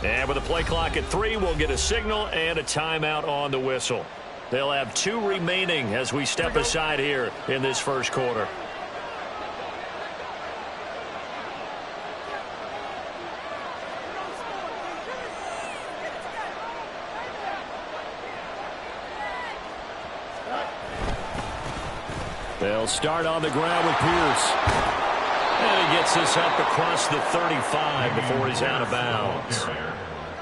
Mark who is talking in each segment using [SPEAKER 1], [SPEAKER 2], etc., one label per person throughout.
[SPEAKER 1] And with a play clock at 3, we'll get a signal and a timeout on the whistle. They'll have 2 remaining as we step aside here in this first quarter. They'll start on the ground with Pierce. And he gets this up across the 35 before he's out of bounds.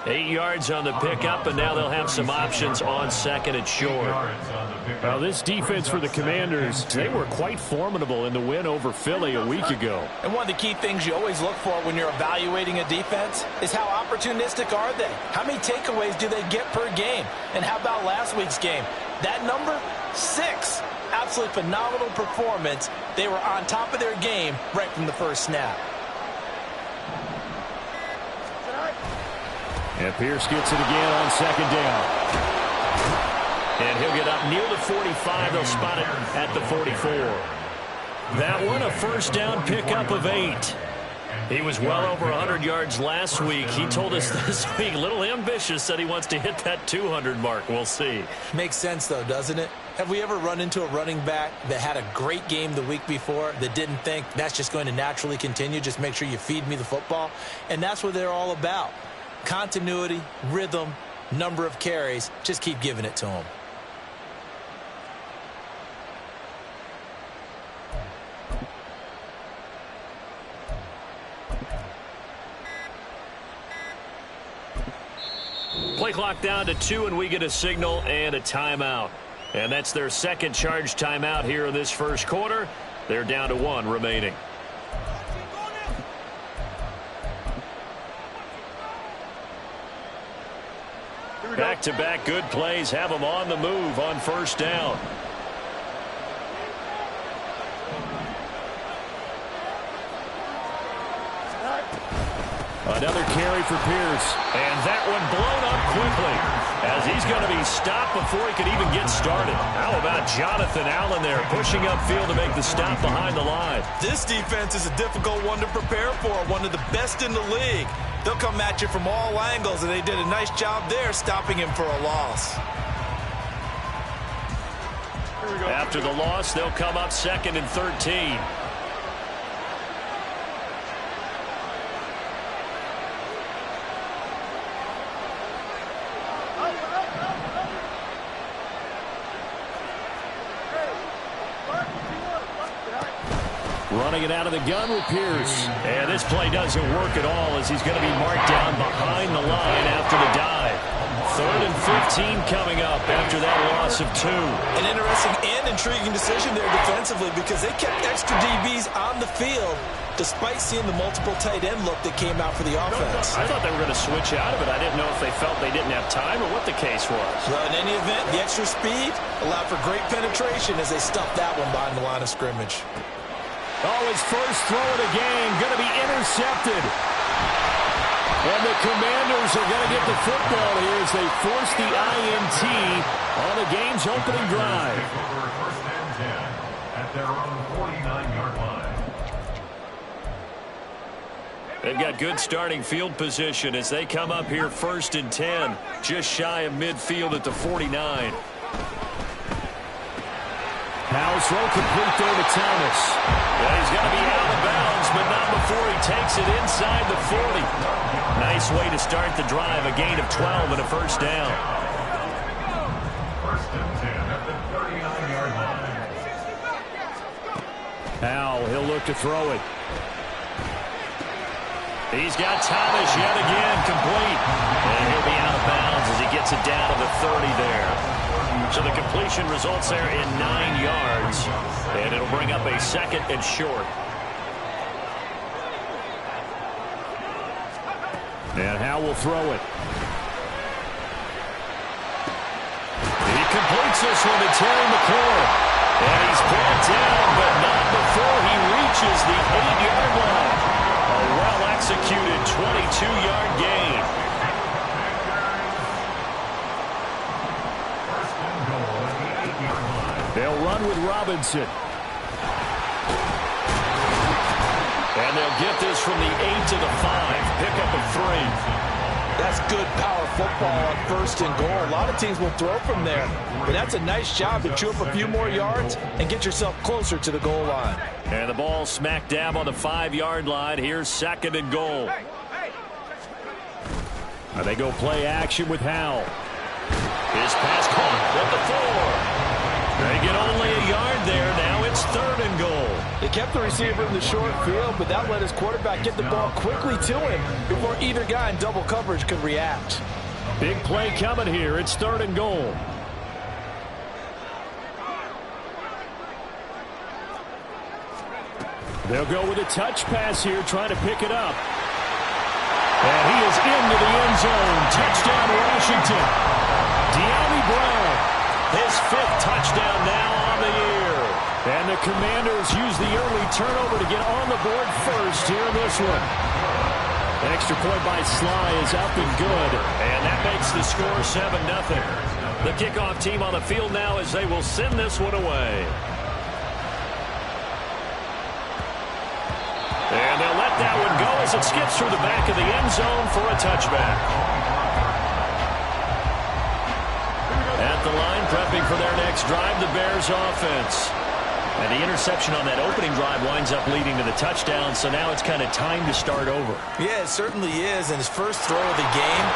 [SPEAKER 1] 8 yards on the pickup, and now they'll have some options on second and short.
[SPEAKER 2] Well, this defense for the Commanders, they were quite formidable in the win over Philly a week ago.
[SPEAKER 3] And one of the key things you always look for when you're evaluating a defense is how opportunistic are they? How many takeaways do they get per game? And how about last week's game? That number, 6. Absolutely phenomenal performance. They were on top of their game right from the first snap.
[SPEAKER 2] And Pierce gets it again on second down.
[SPEAKER 1] And he'll get up near the 45. They'll spot it at the 44. That one, a first down pickup of 8. He was well over 100 yards last week. He told us this week, a little ambitious, said he wants to hit that 200 mark. We'll see.
[SPEAKER 3] Makes sense, though, doesn't it? Have we ever run into a running back that had a great game the week before that didn't think that's just going to naturally continue? Just make sure you feed me the football. And that's what they're all about. Continuity, rhythm, number of carries. Just keep giving it to them.
[SPEAKER 1] Play clock down to 2, and we get a signal and a timeout. And that's their second charge timeout here in this first quarter. They're down to 1 remaining. Back-to-back good plays have them on the move on first down.
[SPEAKER 2] Another carry for Pierce.
[SPEAKER 1] And that one blown up quickly as he's going to be stopped before he could even get started. How about Jonathan Allen there pushing upfield to make the stop behind the line?
[SPEAKER 3] This defense is a difficult one to prepare for, one of the best in the league. They'll come at you from all angles, and they did a nice job there stopping him for a loss.
[SPEAKER 1] After the loss, they'll come up second and 13. Running it out of the gun with Pierce. And this play doesn't work at all as he's going to be marked down behind the line after the dive. 3rd and 15 coming up after that loss of 2.
[SPEAKER 3] An interesting and intriguing decision there defensively because they kept extra DBs on the field despite seeing the multiple tight end look that came out for the offense.
[SPEAKER 1] I thought they were going to switch out of it. I didn't know if they felt they didn't have time or what the case was.
[SPEAKER 3] Well, in any event, the extra speed allowed for great penetration as they stuffed that one behind the line of scrimmage.
[SPEAKER 2] Oh, his first throw of the game going to be intercepted. And the Commanders are going to get the football here as they force the INT on the game's opening drive.
[SPEAKER 4] First and 10 at their own 49-yard line.
[SPEAKER 1] They've got good starting field position as they come up here 1st and 10, just shy of midfield at the 49.
[SPEAKER 2] Now throw complete there to Thomas.
[SPEAKER 1] Well, he's going to be out of bounds, but not before he takes it inside the 40. Nice way to start the drive, a gain of 12 and a first down.
[SPEAKER 4] First and 10 at the 39-yard line.
[SPEAKER 2] Now he'll look to throw it.
[SPEAKER 1] He's got Thomas yet again, complete. And he'll be out of bounds as he gets it down to the 30 there. So the completion results there in 9 yards. And it'll bring up a second and short.
[SPEAKER 2] And Howe will throw it.
[SPEAKER 1] He completes this one to Terry McLaurin. And he's brought down, but not before he reaches the 8-yard line. A well-executed 22-yard gain.
[SPEAKER 2] They'll run with Robinson.
[SPEAKER 1] And they'll get this from the 8 to the 5. Pickup of 3.
[SPEAKER 3] That's good power football on 1st and goal. A lot of teams will throw from there, but that's a nice job to chew up a few more yards and get yourself closer to the goal line.
[SPEAKER 1] And the ball smack dab on the 5-yard line. Here's 2nd and goal.
[SPEAKER 2] Now they go play action with Howell.
[SPEAKER 1] His pass caught at the 4. They get only a yard there. Now it's 3rd and goal.
[SPEAKER 3] They kept the receiver in the short field, but that let his quarterback get the ball quickly to him before either guy in double coverage could react.
[SPEAKER 2] Big play coming here. It's 3rd and goal. They'll go with a touch pass here, trying to pick it up. And he is into the end zone. Touchdown, Washington. De'Ami Brown.
[SPEAKER 1] His 5th touchdown now on the year.
[SPEAKER 2] And the Commanders use the early turnover to get on the board first here in this one. An extra point by Sly is up and good.
[SPEAKER 1] And that makes the score 7-0. The kickoff team on the field now as they will send this one away. And they'll let that one go as it skips through the back of the end zone for a touchback. At the line, prepping for their next drive, the Bears offense. And the interception on that opening drive winds up leading to the touchdown, so now it's kind of time to start over.
[SPEAKER 3] Yeah, it certainly is, and his first throw of the game.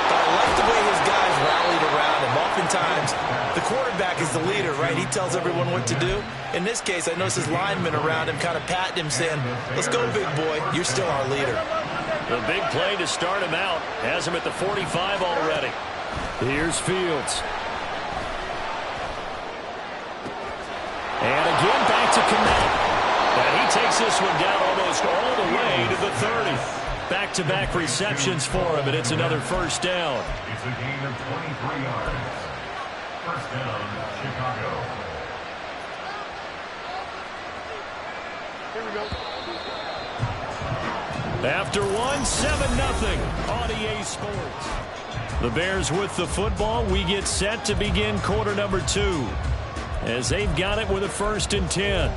[SPEAKER 3] But I like the way his guys rallied around him. Oftentimes, the quarterback is the leader, right? He tells everyone what to do. In this case, I noticed his linemen around him kind of patting him, saying, let's go, big boy. You're still our leader.
[SPEAKER 1] The big play to start him out has him at the 45 already.
[SPEAKER 2] Here's Fields. And again, back to Kmet.
[SPEAKER 1] And he takes this one down almost all the way to the 30. Back-to-back receptions for him, and it's another first down.
[SPEAKER 4] It's a gain of 23 yards. First down, Chicago.
[SPEAKER 2] Here we go.
[SPEAKER 1] After one, 7-0 on EA Sports. The Bears with the football. We get set to begin quarter number 2. As they've got it with a 1st and 10.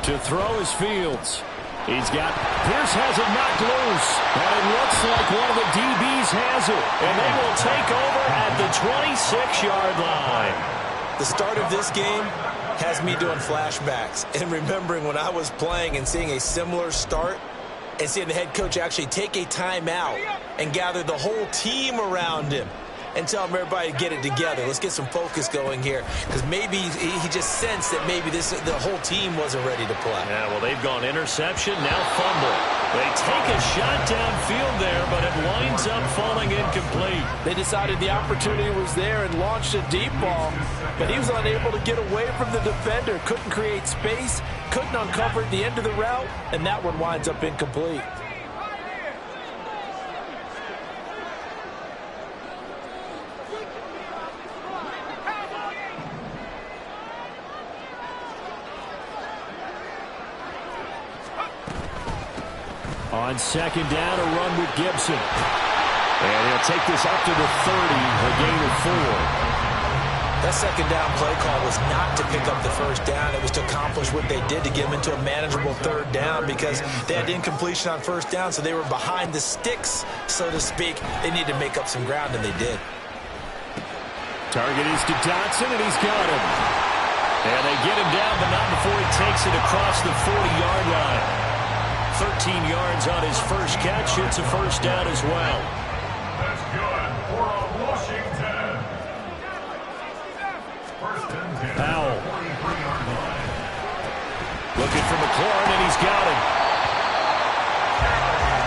[SPEAKER 2] To throw is Fields. He's got Pierce has it knocked loose. And it looks like one of the DBs has it.
[SPEAKER 1] And they will take over at the 26-yard line.
[SPEAKER 3] The start of this game has me doing flashbacks and remembering when I was playing and seeing a similar start and seeing the head coach actually take a timeout and gather the whole team around him and tell everybody to get it together. Let's get some focus going here, because maybe he just sensed that maybe the whole team wasn't ready to play.
[SPEAKER 1] Yeah, well, they've gone interception, now fumble. They take a shot downfield there, but it winds up falling incomplete.
[SPEAKER 3] They decided the opportunity was there and launched a deep ball, but he was unable to get away from the defender, couldn't create space, couldn't uncover at the end of the route, and that one winds up incomplete.
[SPEAKER 2] On 2nd down, a run with Gibson. And he'll take this up to the 30, a gain of 4.
[SPEAKER 3] That 2nd down play call was not to pick up the 1st down. It was to accomplish what they did to get them into a manageable 3rd down, because they had incompletion on 1st down, so they were behind the sticks, so to speak. They needed to make up some ground, and they did.
[SPEAKER 2] Target is to Dotson, and he's got him.
[SPEAKER 1] And they get him down, but not before he takes it across the 40-yard line. 13 yards on his first catch. It's a first down as well.
[SPEAKER 4] That's good for Washington. First and 10.
[SPEAKER 1] Howell.
[SPEAKER 4] 43-yard line.
[SPEAKER 1] Looking for McLaurin, and he's got him.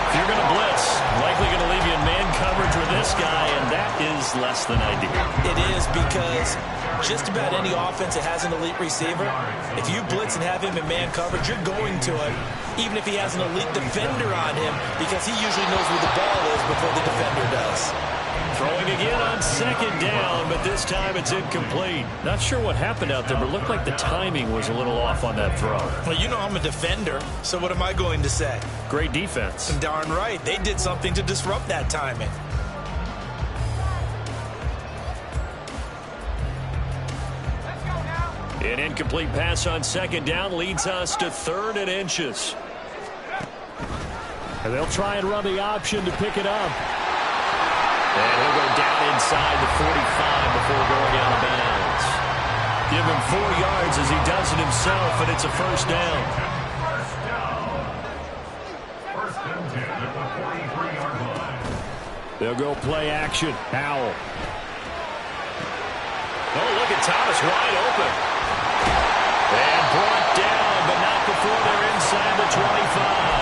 [SPEAKER 1] If you're going to blitz, likely going to leave you in man coverage with this guy, and that is less than ideal.
[SPEAKER 3] It is, because just about any offense that has an elite receiver, if you blitz and have him in man coverage, you're going to it, even if he has an elite defender on him, because he usually knows where the ball is before the defender does.
[SPEAKER 1] Throwing again on 2nd down, but this time it's incomplete. Not sure what happened out there, but it looked like the timing was a little off on that throw.
[SPEAKER 3] Well, you know I'm a defender, so what am I going to say?
[SPEAKER 1] Great defense.
[SPEAKER 3] Darn right. They did something to disrupt that timing.
[SPEAKER 1] An incomplete pass on second down leads us to 3rd and inches.
[SPEAKER 2] And they'll try and run the option to pick it up.
[SPEAKER 1] And he'll go down inside the 45 before going out of bounds. Give him 4 yards as he does it himself, and it's a first down.
[SPEAKER 4] First and 10 at the 43-yard line.
[SPEAKER 2] They'll go play action. Howell.
[SPEAKER 1] Oh, look at Thomas wide open. And brought down, but not before they're inside the 25.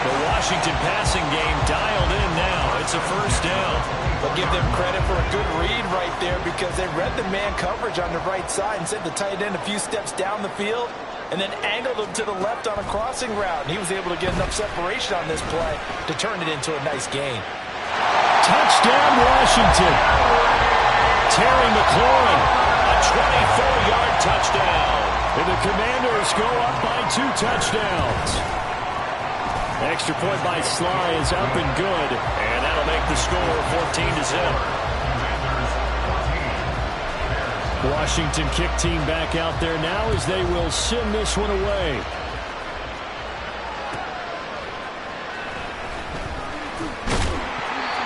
[SPEAKER 1] The Washington passing game dialed in now. It's a first down.
[SPEAKER 3] But give them credit for a good read right there because they read the man coverage on the right side and sent the tight end a few steps down the field and then angled him to the left on a crossing route. And he was able to get enough separation on this play to turn it into a nice gain.
[SPEAKER 2] Touchdown, Washington. Terry McLaurin.
[SPEAKER 1] A 24-yard touchdown.
[SPEAKER 2] And the Commanders go up by 2 touchdowns. Extra point by Sly is up and good.
[SPEAKER 1] And that'll make the score 14-0.
[SPEAKER 2] Washington kick team back out there now as they will send this one away.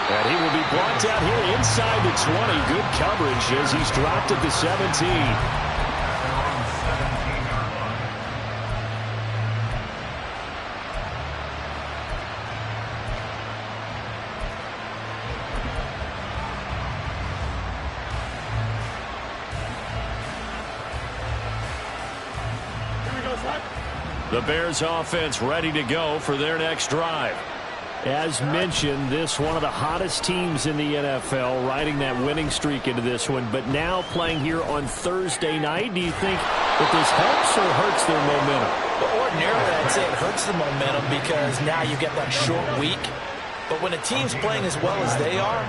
[SPEAKER 2] And he will be brought down here inside the 20. Good coverage as he's dropped at the 17.
[SPEAKER 1] The Bears offense ready to go for their next drive.
[SPEAKER 2] As mentioned, this one of the hottest teams in the NFL, riding that winning streak into this one, but now playing here on Thursday night. Do you think that this helps or hurts their momentum?
[SPEAKER 3] Well, ordinarily, I'd say it hurts the momentum because now you get that short week. But when a team's playing as well as they are,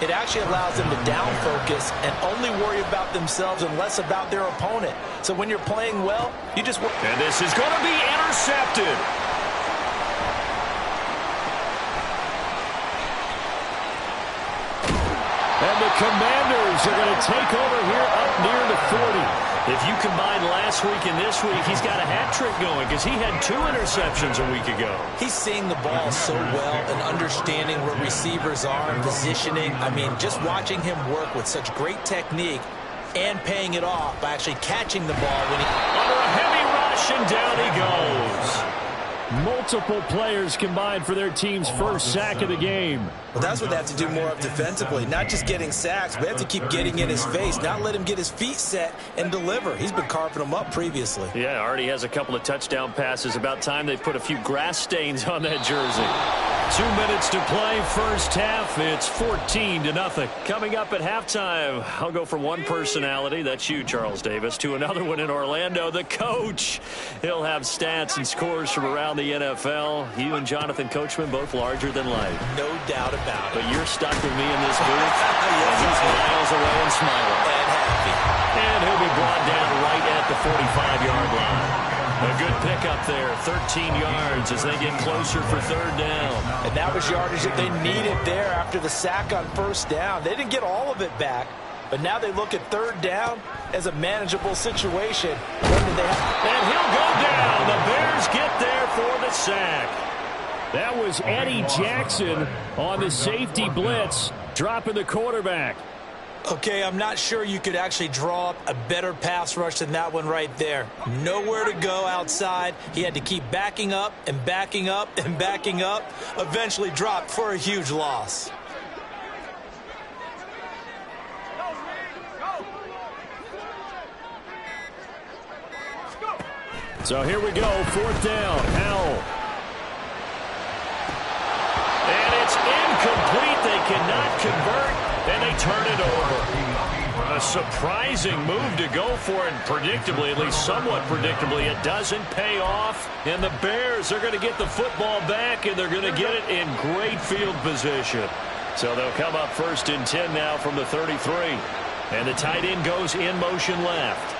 [SPEAKER 3] it actually allows them to down focus and only worry about themselves and less about their opponent. So when you're playing well, you just...
[SPEAKER 1] And this is going to be intercepted.
[SPEAKER 2] And the Commanders are going to take over here up near the 40.
[SPEAKER 1] If you combine last week and this week, he's got a hat trick going because he had 2 interceptions a week ago.
[SPEAKER 3] He's seeing the ball so well and understanding where receivers are and positioning. I mean, just watching him work with such great technique and paying it off by actually catching the ball when he...
[SPEAKER 1] Under a heavy rush, and down he goes.
[SPEAKER 2] Multiple players combined for their team's first sack of the game.
[SPEAKER 3] Well, that's what they have to do more of defensively. Not just getting sacks, but they have to keep getting in his face, not let him get his feet set and deliver. He's been carving them up previously.
[SPEAKER 1] Yeah, already has a couple of touchdown passes. About time they put a few grass stains on that jersey. 2 minutes to play, first half. It's 14-0. Coming up at halftime, I'll go from one personality, that's you, Charles Davis, to another one in Orlando, the coach. He'll have stats and scores from around the NFL. You and Jonathan Coachman both larger than life.
[SPEAKER 3] No doubt about it.
[SPEAKER 1] But you're stuck with me in this booth. And he's miles away and smiling.
[SPEAKER 3] And happy.
[SPEAKER 1] And he'll be brought down right at the 45-yard line. A good pickup there, 13 yards as they get closer for 3rd down.
[SPEAKER 3] And that was yardage that they needed there after the sack on 1st down. They didn't get all of it back, but now they look at 3rd down as a manageable situation.
[SPEAKER 1] And he'll go down. The Bears get there for the sack.
[SPEAKER 2] That was Eddie Jackson on the safety blitz, dropping the quarterback.
[SPEAKER 3] Okay, I'm not sure you could actually draw up a better pass rush than that one right there. Nowhere to go outside. He had to keep backing up and backing up and backing up. Eventually dropped for a huge loss.
[SPEAKER 2] So here we go, 4th down. Howell.
[SPEAKER 1] And it's incomplete. They cannot convert. And they turn it over. A surprising move to go for it, predictably, at least somewhat predictably. It doesn't pay off, and the Bears are going to get the football back, and they're going to get it in great field position. So they'll come up 1st and 10 now from the 33. And the tight end goes in motion left.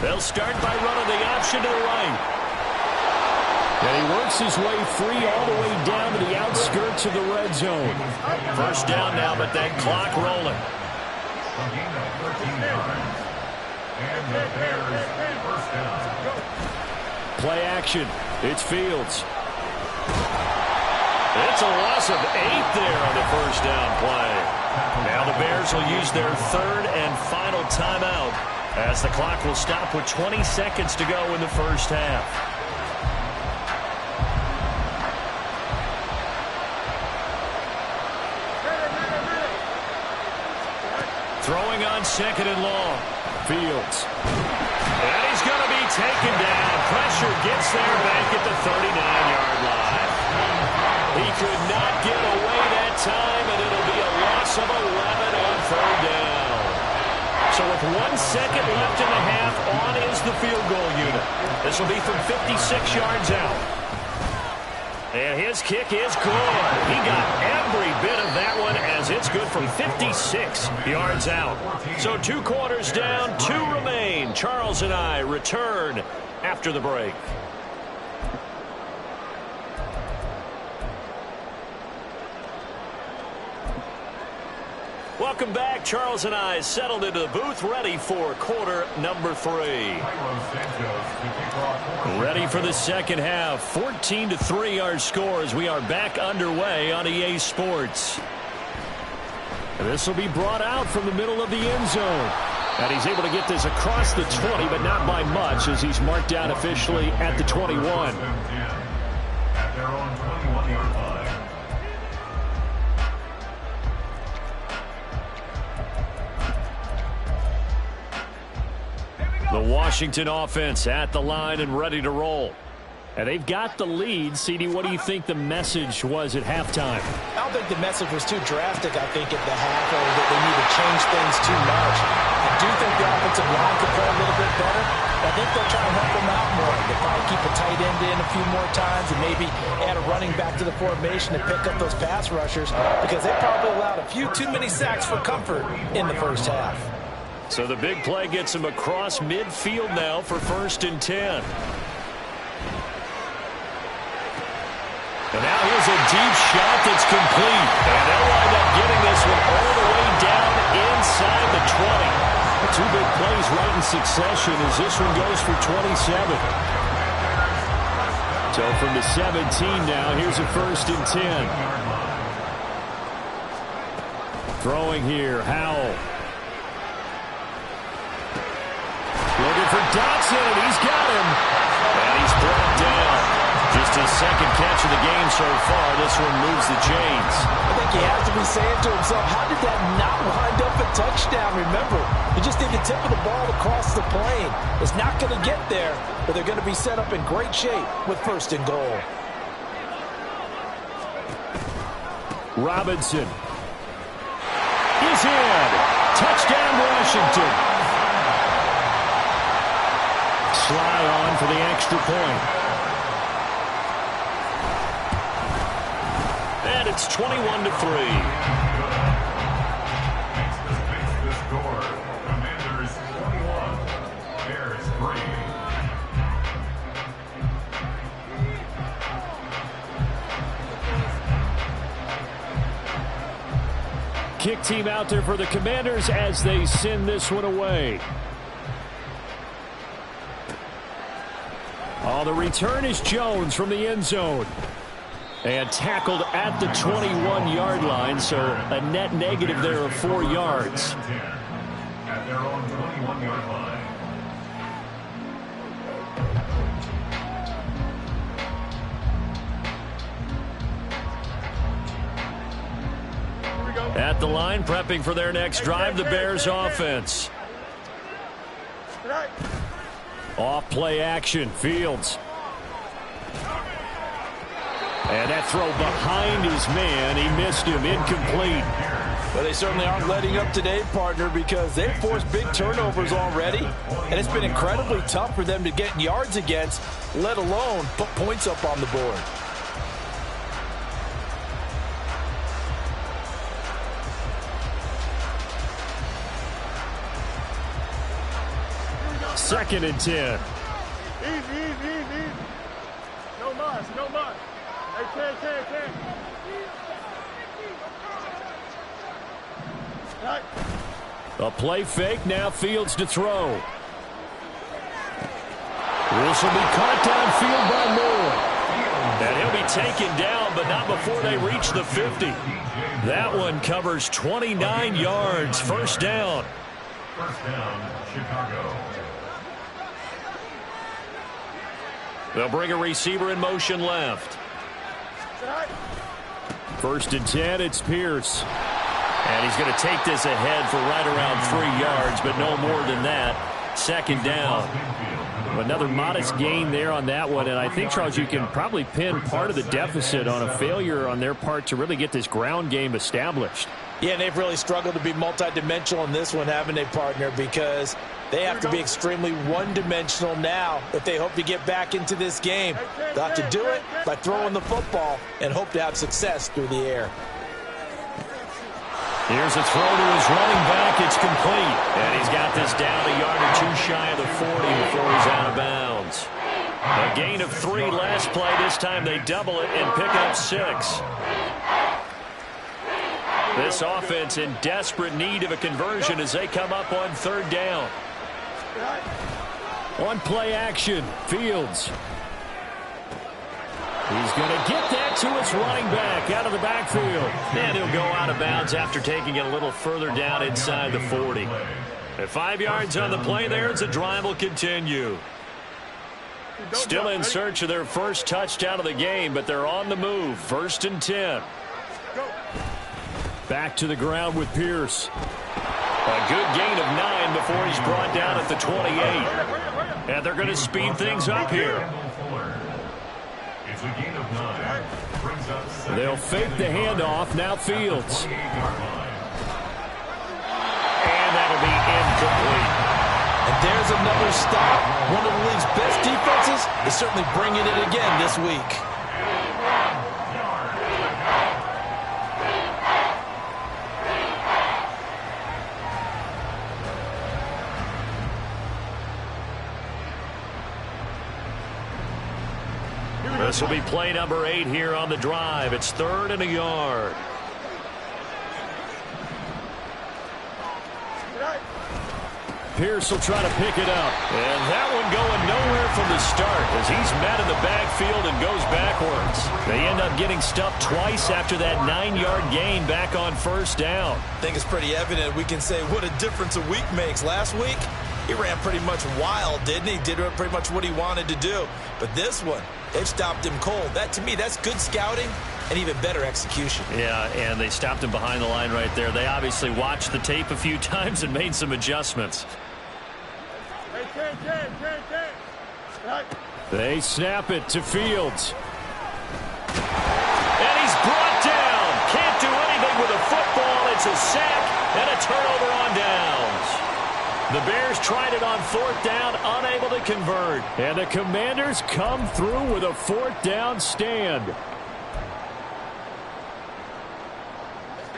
[SPEAKER 1] They'll start by running the option to the right.
[SPEAKER 2] And he works his way free all the way down to the outskirts of the red zone.
[SPEAKER 1] 1st down now, but that clock rolling.
[SPEAKER 4] A gain of 13 yards. And the Bears first down.
[SPEAKER 2] Play action. It's Fields.
[SPEAKER 1] It's a loss of 8 there on the first down play. Now the Bears will use their third and final timeout as the clock will stop with 20 seconds to go in the first half. Throwing on second and long. Fields. And he's going to be taken down. Pressure gets there back at the 39-yard line. He could not get away that time, and it'll be a loss of 11 on third down. So with 1 second left in the half, on is the field goal unit. This will be from 56 yards out. And his kick is good. He got every bit of that one as it's good from 56 yards out. So 2 quarters down, 2 remain. Charles and I return after the break. Welcome back. Charles and I settled into the booth, ready for quarter number 3. Ready for the second half. 14-3 our score as we are back underway on EA Sports. This will be brought out from the middle of the end zone. And he's able to get this across the 20, but not by much as he's marked down officially at the 21.
[SPEAKER 4] At their own 21-yard line.
[SPEAKER 1] The Washington offense at the line and ready to roll. And they've got the lead. CD, what do you think the message was at halftime?
[SPEAKER 3] I don't think the message was too drastic, I think, at the half, or that they need to change things too much. I do think the offensive line could play a little bit better. I think they'll try and help them out more. They'll probably keep a tight end in a few more times and maybe add a running back to the formation to pick up those pass rushers because they probably allowed a few too many sacks for comfort in the first half.
[SPEAKER 1] So the big play gets him across midfield now for 1st and 10. And now here's a deep shot that's complete. And they'll wind up getting this one all the way down inside the 20. 2 big plays right in succession as this one goes for 27. So from the 17 now, here's a 1st and 10. Throwing here, Howell. Looking for Dotson, and he's got him. And he's brought down. Just his second catch of the game so far. This one moves the chains.
[SPEAKER 3] I think he has to be saying to himself, how did that not wind up a touchdown? Remember, you just need the tip of the ball across the plane. It's not going to get there, but they're going to be set up in great shape with 1st and goal.
[SPEAKER 1] Robinson. He's in. Touchdown, Washington. Sly on for the extra point. And it's 21-3.
[SPEAKER 4] The score, Commanders 21, Bears 3.
[SPEAKER 1] Kick team out there for the Commanders as they send this one away. Oh, the return is Jones from the end zone. And tackled at the 21-yard line, so a net negative there of 4 yards.
[SPEAKER 4] At their own 21-yard line.
[SPEAKER 1] At the line, prepping for their next drive, the Bears offense. Off play action, Fields. And that throw behind his man, he missed him, incomplete.
[SPEAKER 3] Well, they certainly aren't letting up today, partner, because they've forced big turnovers already, and it's been incredibly tough for them to get yards against, let alone put points up on the board.
[SPEAKER 1] Second and 10.
[SPEAKER 5] Easy. No muss. Hey, 10. Right.
[SPEAKER 2] A play fake, now Fields to throw. This will be caught downfield by Moore.
[SPEAKER 1] And he'll be taken down, but not before they reach the 50. That one covers 29 yards. First down.
[SPEAKER 4] First down, Chicago.
[SPEAKER 1] They'll bring a receiver in motion left.
[SPEAKER 2] First and 10, it's Pierce.
[SPEAKER 1] And he's going to take this ahead for right around 3 yards, but no more than that. Second down.
[SPEAKER 2] Another modest gain there on that one, and I think, Charles, you can probably pin part of the deficit on a failure on their part to really get this ground game established.
[SPEAKER 3] Yeah, and they've really struggled to be multidimensional in this one, haven't they, partner? Because they have to be extremely one-dimensional now if they hope to get back into this game. They'll have to do it by throwing the football and hope to have success through the air.
[SPEAKER 1] Here's a throw to his running back. It's complete. And he's got this down a yard or two shy of the 40 before he's out of bounds. A gain of 3 last play. This time they double it and pick up 6. This offense in desperate need of a conversion as they come up on third down.
[SPEAKER 2] On play action, Fields. He's going to get that to his running back out of the backfield.
[SPEAKER 1] And he'll go out of bounds after taking it a little further down inside the 40. At 5 yards on the play there as the drive will continue. Still in search of their first touchdown of the game, but they're on the move. First and 10.
[SPEAKER 2] Back to the ground with Pierce.
[SPEAKER 1] A good gain of 9 before he's brought down at the 28. And they're going to speed things up here.
[SPEAKER 4] It's a gain of 9. Brings up 7.
[SPEAKER 2] They'll fake the handoff. Now Fields.
[SPEAKER 1] And that'll be incomplete.
[SPEAKER 3] And there's another stop. One of the league's best defenses is certainly bringing it again this week.
[SPEAKER 1] This will be play number 8 here on the drive. It's 3rd and a yard.
[SPEAKER 2] Pierce will try to pick it up.
[SPEAKER 1] And that one going nowhere from the start as he's met in the backfield and goes backwards. They end up getting stuffed twice after that 9-yard gain back on first down.
[SPEAKER 3] I think it's pretty evident. We can say what a difference a week makes. Last week, he ran pretty much wild, didn't he? Did pretty much what he wanted to do. But this one, they've stopped him cold. That, to me, that's good scouting and even better execution.
[SPEAKER 1] Yeah, and they stopped him behind the line right there. They obviously watched the tape a few times and made some adjustments.
[SPEAKER 2] They snap it to Fields.
[SPEAKER 1] And he's brought down. Can't do anything with a football. It's a sack and a turnover on downs. The Bears tried it on 4th down, unable to convert.
[SPEAKER 2] And the Commanders come through with a 4th down stand.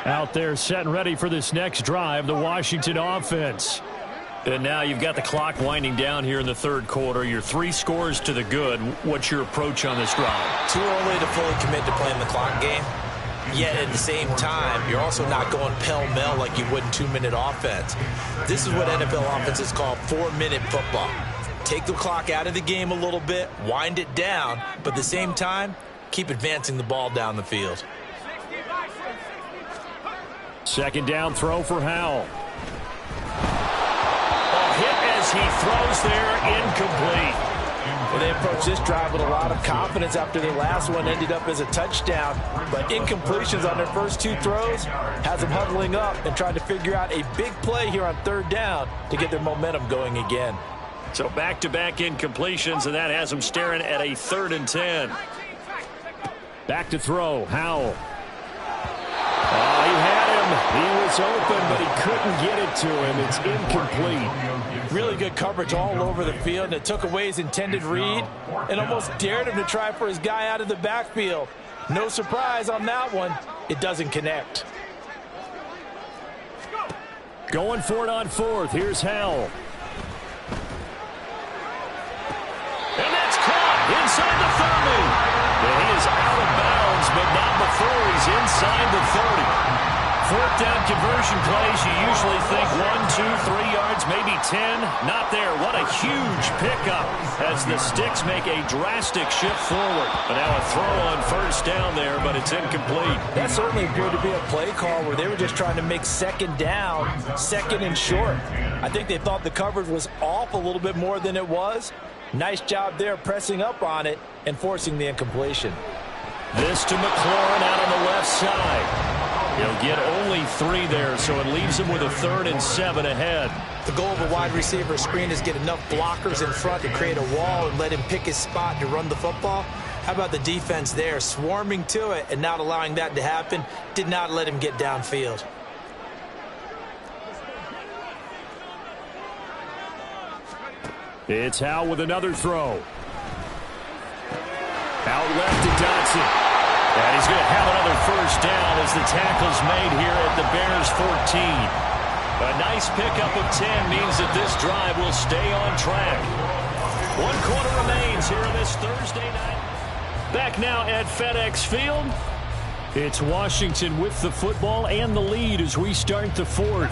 [SPEAKER 2] Out there set and ready for this next drive, the Washington offense.
[SPEAKER 1] And now you've got the clock winding down here in the 3rd quarter. You're 3 scores to the good. What's your approach on this drive?
[SPEAKER 3] Too early to fully commit to playing the clock game. Yet at the same time, you're also not going pell-mell like you would in 2-minute offense. This is what NFL offenses call 4-minute football. Take the clock out of the game a little bit, wind it down, but at the same time, keep advancing the ball down the field.
[SPEAKER 2] Second down throw for Howell.
[SPEAKER 1] He throws there, incomplete.
[SPEAKER 3] Well, they approached this drive with a lot of confidence after their last one ended up as a touchdown. But incompletions on their first 2 throws has them huddling up and trying to figure out a big play here on 3rd down to get their momentum going again.
[SPEAKER 1] So back-to-back incompletions, and that has them staring at a 3rd and 10.
[SPEAKER 2] Back to throw, Howell. He had him. He was open, but he couldn't get it to him. It's incomplete.
[SPEAKER 3] Really good coverage all over the field, and it took away his intended read and almost dared him to try for his guy out of the backfield. No surprise on that one. It doesn't connect.
[SPEAKER 2] Going for it on 4th. Here's Howell.
[SPEAKER 1] And that's caught inside the 30. And he is out of bounds, but not before he's inside the 30. fourth down conversion plays, you usually think 1, 2, 3 yards, maybe 10. Not there. What a huge pickup as the Sticks make a drastic shift forward. But now a throw on first down there, but it's incomplete.
[SPEAKER 3] That certainly appeared to be a play call where they were just trying to make second down, second and short. I think they thought the coverage was off a little bit more than it was. Nice job there pressing up on it and forcing the incompletion.
[SPEAKER 1] This to McLaurin out on the left side. He'll get only 3 there, so it leaves him with a 3rd and 7 ahead.
[SPEAKER 3] The goal of a wide receiver screen is get enough blockers in front to create a wall and let him pick his spot to run the football. How about the defense there, swarming to it and not allowing that to happen? Did not let him get downfield.
[SPEAKER 2] It's Howe with another throw. Out left to Dotson.
[SPEAKER 1] And he's going to have another first down as the tackle's made here at the Bears 14. A nice pickup of 10 means that this drive will stay on track. 1 quarter remains here on this Thursday night. Back now at FedEx Field.
[SPEAKER 2] It's Washington with the football and the lead as we start the 4th.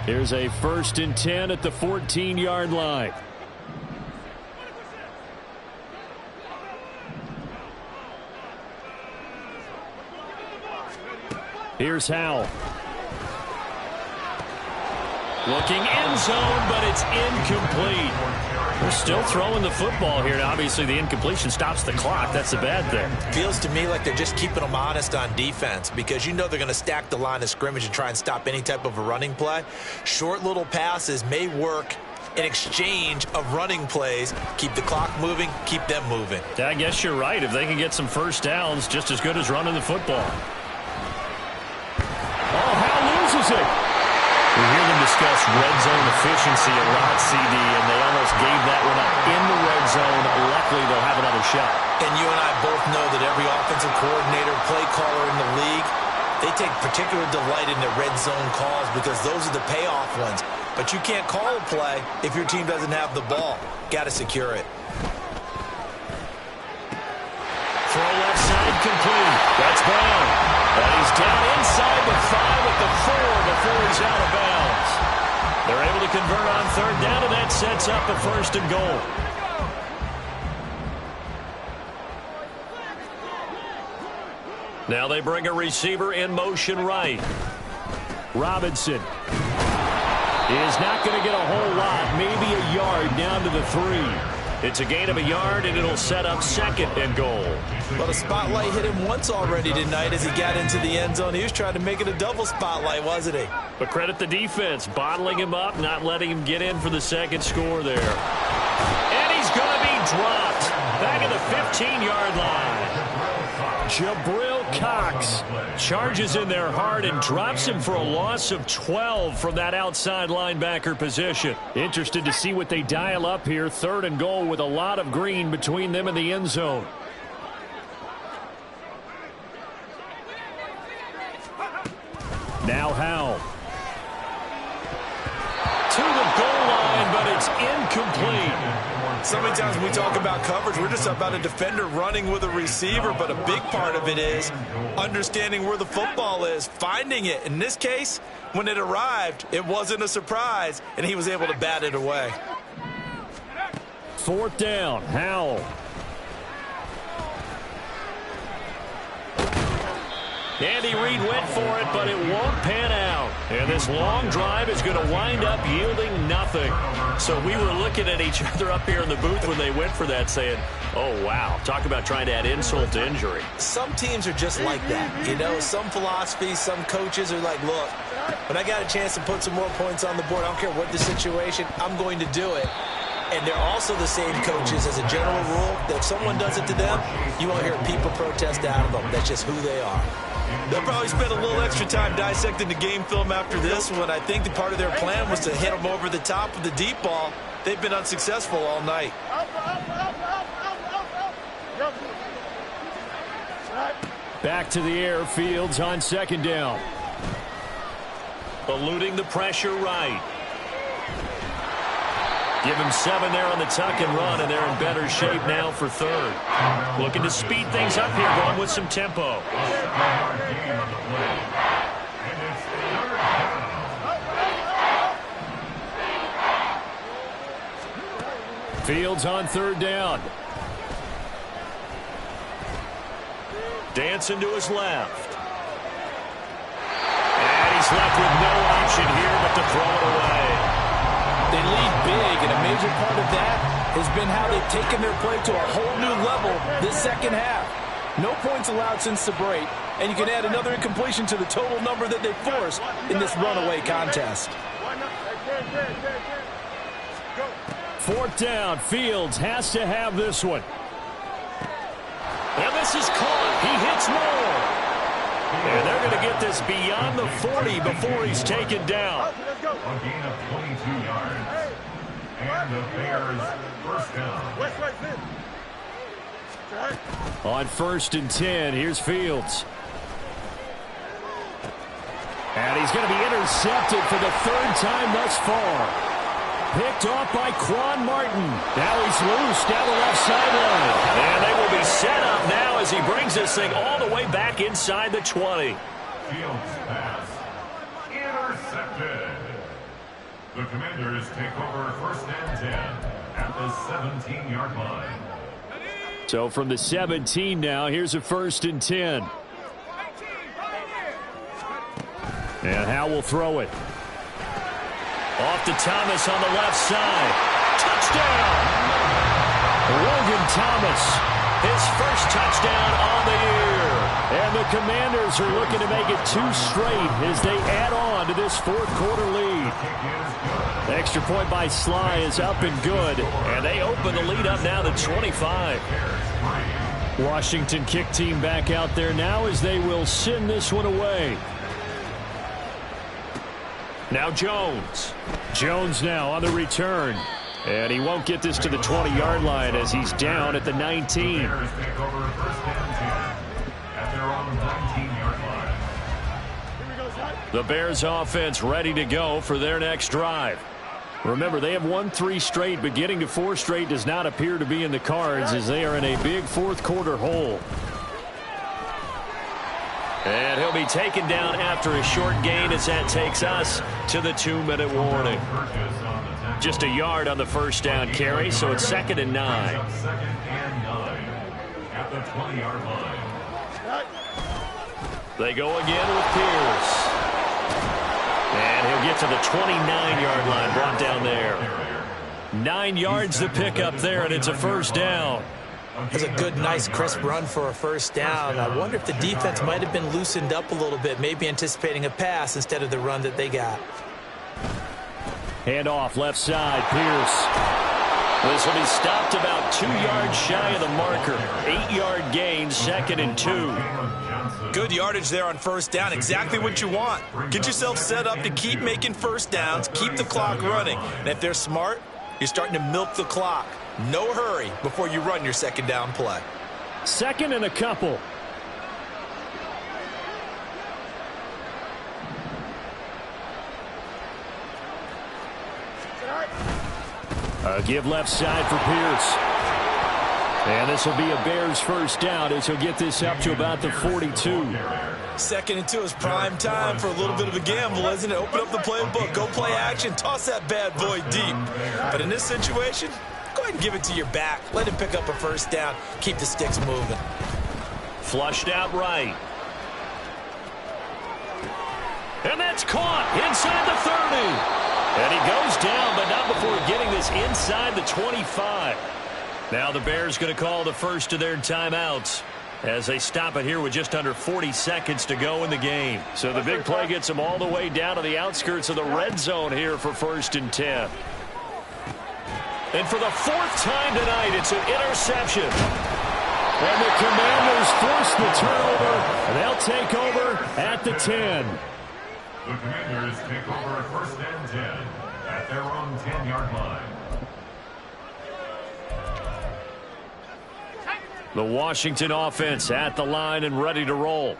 [SPEAKER 2] Here's a 1st and 10 at the 14-yard line. Here's Howe.
[SPEAKER 1] Looking end zone, but it's incomplete. They're still throwing the football here. Now, obviously, the incompletion stops the clock. That's the bad thing.
[SPEAKER 3] Feels to me like they're just keeping them honest on defense because you know they're going to stack the line of scrimmage and try and stop any type of a running play. Short little passes may work in exchange of running plays. Keep the clock moving, keep them moving.
[SPEAKER 1] I guess you're right. If they can get some first downs, just as good as running the football.
[SPEAKER 2] Oh, Howe loses it.
[SPEAKER 1] We hear them discuss red zone efficiency a lot, CD, and they almost gave that one up in the red zone. Luckily, they'll have another shot.
[SPEAKER 3] And you and I both know that every offensive coordinator, play caller in the league, they take particular delight in their red zone calls because those are the payoff ones. But you can't call a play if your team doesn't have the ball. Got to secure it.
[SPEAKER 1] Throw left side complete. That's Brown. And he's down inside the 5 at the 4 before he's out of bounds. They're able to convert on 3rd down, and that sets up a 1st and goal. Now they bring a receiver in motion right.
[SPEAKER 2] Robinson is not going to get a whole lot, maybe a yard down to the 3.
[SPEAKER 1] It's a gain of a yard, and it'll set up 2nd and goal.
[SPEAKER 3] Well, the spotlight hit him once already tonight as he got into the end zone. He was trying to make it a double spotlight, wasn't he?
[SPEAKER 1] But credit the defense, bottling him up, not letting him get in for the 2nd score there. And he's going to be dropped back at the 15-yard line.
[SPEAKER 2] Jabril Cox
[SPEAKER 1] charges in there hard and drops him for a loss of 12 from that outside linebacker position.
[SPEAKER 2] Interested to see what they dial up here. 3rd and goal with a lot of green between them and the end zone. Now Howe.
[SPEAKER 1] To the goal line, but it's incomplete.
[SPEAKER 3] So many times when we talk about coverage, we're just about a defender running with a receiver, but a big part of it is understanding where the football is, finding it. In this case, when it arrived, it wasn't a surprise, and he was able to bat it away.
[SPEAKER 2] 4th down, Howell.
[SPEAKER 1] Andy Reid went for it, but it won't pan out. And this long drive is going to wind up yielding nothing. So we were looking at each other up here in the booth when they went for that saying, oh, wow, talk about trying to add insult to injury.
[SPEAKER 3] Some teams are just like that. You know, some philosophies, some coaches are like, look, when I got a chance to put some more points on the board, I don't care what the situation, I'm going to do it. And they're also the same coaches as a general rule that if someone does it to them, you won't hear people protest out of them. That's just who they are. They'll probably spend a little extra time dissecting the game film after this one. I think the part of their plan was to hit them over the top with the deep ball. They've been unsuccessful all night.
[SPEAKER 2] Back to the air, Fields on 2nd down.
[SPEAKER 1] Eluding the pressure right. Give him 7 there on the tuck and run, and they're in better shape now for 3rd. Looking to speed things up here, going with some tempo.
[SPEAKER 2] Fields on third down.
[SPEAKER 1] Dancing to his left. And he's left with no option here but to throw it away.
[SPEAKER 3] They lead big, and a major part of that has been how they've taken their play to a whole new level this second half. No points allowed since the break, and you can add another incompletion to the total number that they forced in this runaway contest.
[SPEAKER 2] Fourth down. Fields has to have this one.
[SPEAKER 1] And this is caught. He hits more. And they're going to get this beyond the 40 before he's taken down.
[SPEAKER 4] A gain of 22 yards. And the Bears first down.
[SPEAKER 2] On 1st and 10, here's Fields. And he's going to be intercepted for the 3rd time thus far. Picked off by Quan Martin. Now he's loose down the left sideline.
[SPEAKER 1] And they will be set up now as he brings this thing all the way back inside the 20.
[SPEAKER 4] Fields pass. Intercepted. The Commanders take over 1st and 10 at the 17-yard line.
[SPEAKER 2] So from the 17 now, here's a 1st and 10. And Howe will throw it.
[SPEAKER 1] Off to Thomas on the left side. Touchdown!
[SPEAKER 2] Logan Thomas.
[SPEAKER 1] His first touchdown on the year.
[SPEAKER 2] And the Commanders are looking to make it 2 straight as they add on to this 4th quarter lead. The extra point by Sly is up and good.
[SPEAKER 1] And they open the lead up now to 25.
[SPEAKER 2] Washington kick team back out there now as they will send this one away.
[SPEAKER 1] Now Jones.
[SPEAKER 2] Jones now on the return. And he won't get this to the 20-yard line as he's down at the 19.
[SPEAKER 4] The Bears take over 1st and 10 at their own 19-yard line.
[SPEAKER 1] The Bears offense ready to go for their next drive.
[SPEAKER 2] Remember, they have won 3 straight, but getting to 4 straight does not appear to be in the cards as they are in a big 4th quarter hole.
[SPEAKER 1] And he'll be taken down after a short gain as that takes us to the 2-minute warning. Just a yard on the 1st down carry, so it's 2nd and 9.
[SPEAKER 4] 2nd and 9 at the 20-yard line.
[SPEAKER 1] They go again with Pierce. And he'll get to the 29-yard line, brought down there. 9 yards to pick up there, and it's a 1st down.
[SPEAKER 3] That's a good, nice, crisp run for a 1st down. I wonder if the defense might have been loosened up a little bit, maybe anticipating a pass instead of the run that they got.
[SPEAKER 2] Hand off left side, Pierce.
[SPEAKER 1] This will be stopped about 2 yards shy of the marker. 8-yard gain, 2nd and 2.
[SPEAKER 3] Good yardage there on 1st down, exactly what you want. Get yourself set up to keep making 1st downs, keep the clock running. And if they're smart, you're starting to milk the clock. No hurry before you run your 2nd down play.
[SPEAKER 2] 2nd and a couple. Give left side for Pierce. And this will be a Bears 1st down as he'll get this up to about the 42.
[SPEAKER 3] 2nd and 2 is prime time for a little bit of a gamble, isn't it? Open up the playbook, go play action, toss that bad boy deep. But in this situation, go ahead and give it to your back. Let him pick up a 1st down. Keep the sticks moving.
[SPEAKER 1] Flushed out right. And that's caught inside the 30. And he goes down, but not before getting this inside the 25. Now the Bears going to call the first of their timeouts as they stop it here with just under 40 seconds to go in the game. So the big play gets them all the way down to the outskirts of the red zone here for 1st and 10. And for the 4th time tonight, it's an interception.
[SPEAKER 2] And the Commanders force the turnover, and they'll take over at the 10.
[SPEAKER 4] The Commanders take over 1st and 10 at their own 10-yard line.
[SPEAKER 2] The Washington offense at the line and ready to roll.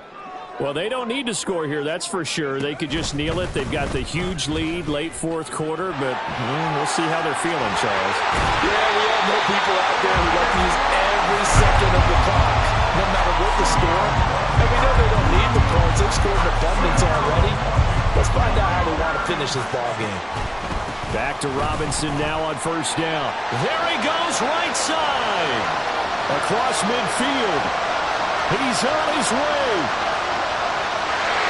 [SPEAKER 2] Well, they don't need to score here, that's for sure. They could just kneel it. They've got the huge lead, late 4th quarter, but we'll see how they're feeling, Charles.
[SPEAKER 3] Yeah, we all know people out there who like to use every second of the clock, no matter what the score. And we know they don't need the points. They've scored in abundance already. Let's find out how they want to finish this ball game.
[SPEAKER 1] Back to Robinson now on first down. There he goes, right side. Across midfield. He's on his way.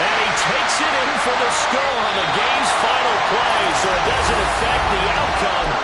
[SPEAKER 1] And he takes it in for the score on the game's final play, so it doesn't affect the outcome